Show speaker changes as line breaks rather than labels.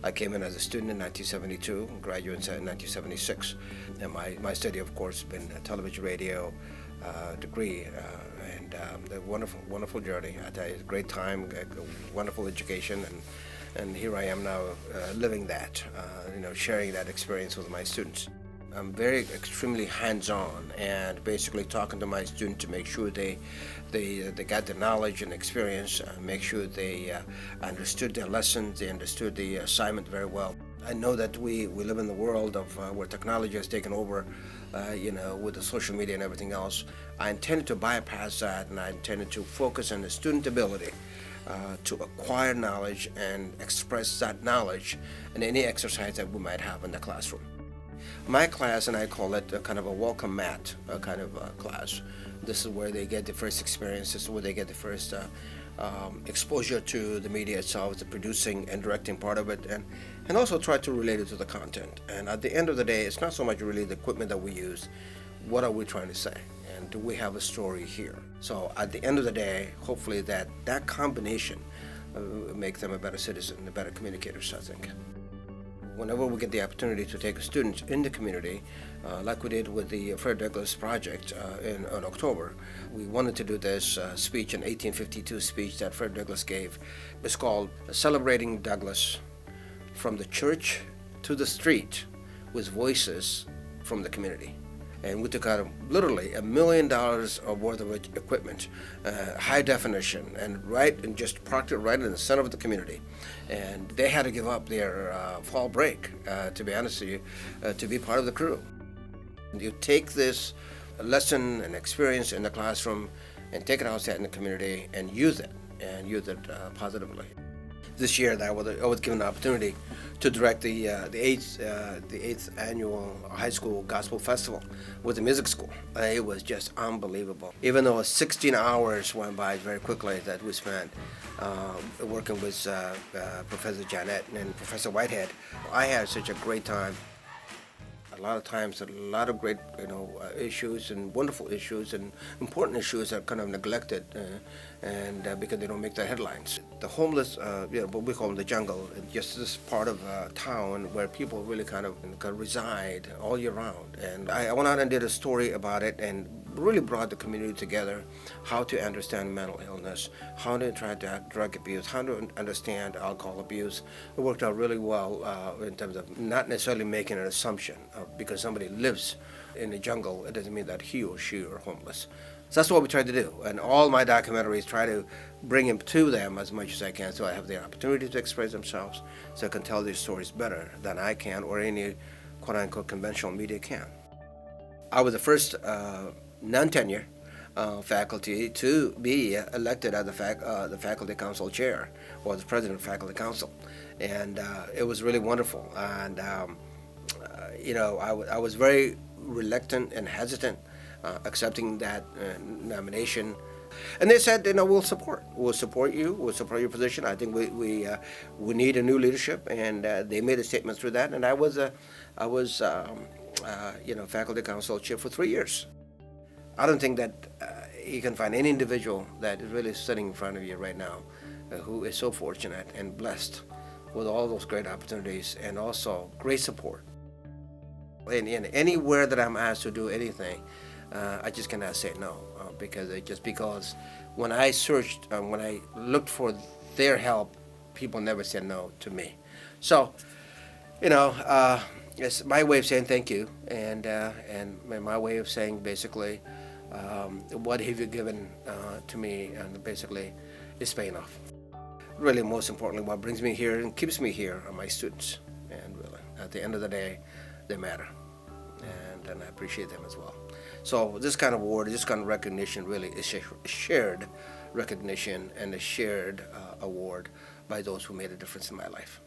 I came in as a student in 1972, graduated in 1976. And my study, of course, has been a television, radio degree, and a wonderful, wonderful journey. I tell you, it's a great time, a wonderful education, and here I am now living that, sharing that experience with my students. I'm very extremely hands-on and basically talking to my students to make sure they got the knowledge and experience, make sure they understood their lessons, they understood the assignment very well. I know that we live in the world of where technology has taken over, with the social media and everything else. I intended to bypass that, and I intended to focus on the student ability to acquire knowledge and express that knowledge in any exercise that we might have in the classroom. My class, and I call it a kind of a welcome mat kind of class. This is where they get the first experience. This is where they get the first exposure to the media itself, the producing and directing part of it, and also try to relate it to the content. And at the end of the day, it's not so much really the equipment that we use. What are we trying to say? And do we have a story here? So at the end of the day, hopefully that combination make them a better citizen, a better communicators, I think. Whenever we get the opportunity to take students in the community, like we did with the Fred Douglass project in October, we wanted to do this speech, an 1852 speech that Fred Douglass gave. It's called Celebrating Douglass, from the church to the street, with voices from the community. And we took out literally $1 million worth of equipment, high definition, and just parked it right in the center of the community. And they had to give up their fall break, to be honest with you, to be part of the crew. You take this lesson and experience in the classroom and take it outside in the community and use it positively. This year, I was given the opportunity to direct the eighth annual high school gospel festival with the music school. It was just unbelievable. Even though 16 hours went by very quickly that we spent working with Professor Janet and Professor Whitehead, I had such a great time. A lot of times, a lot of great, issues and wonderful issues and important issues are kind of neglected, because they don't make the headlines. The homeless, what we call them the jungle, just this part of town where people really kind of reside all year round. And I went out and did a story about it and really brought the community together, how to understand mental illness, how to try to drug abuse, how to understand alcohol abuse. It worked out really well in terms of not necessarily making an assumption because somebody lives in the jungle, it doesn't mean that he or she are homeless. So that's what we try to do. And all my documentaries try to bring him to them as much as I can so I have the opportunity to express themselves so I can tell these stories better than I can or any quote-unquote conventional media can. I was the first non-tenure faculty to be elected as the faculty council chair or the president of faculty council, and it was really wonderful. And I was very reluctant and hesitant accepting that nomination, and they said, we'll support you, we'll support your position. I think we need a new leadership, and they made a statement through that, and I was faculty council chair for 3 years. I don't think that you can find any individual that is really sitting in front of you right now who is so fortunate and blessed with all those great opportunities and also great support. And anywhere that I'm asked to do anything, I just cannot say no because when I searched, when I looked for their help, people never said no to me. So, it's my way of saying thank you, and my way of saying basically, what have you given to me, and basically, it's paying off. Really, most importantly, what brings me here and keeps me here are my students, and really, at the end of the day, they matter, and I appreciate them as well. So this kind of award, this kind of recognition really is a shared recognition and a shared award by those who made a difference in my life.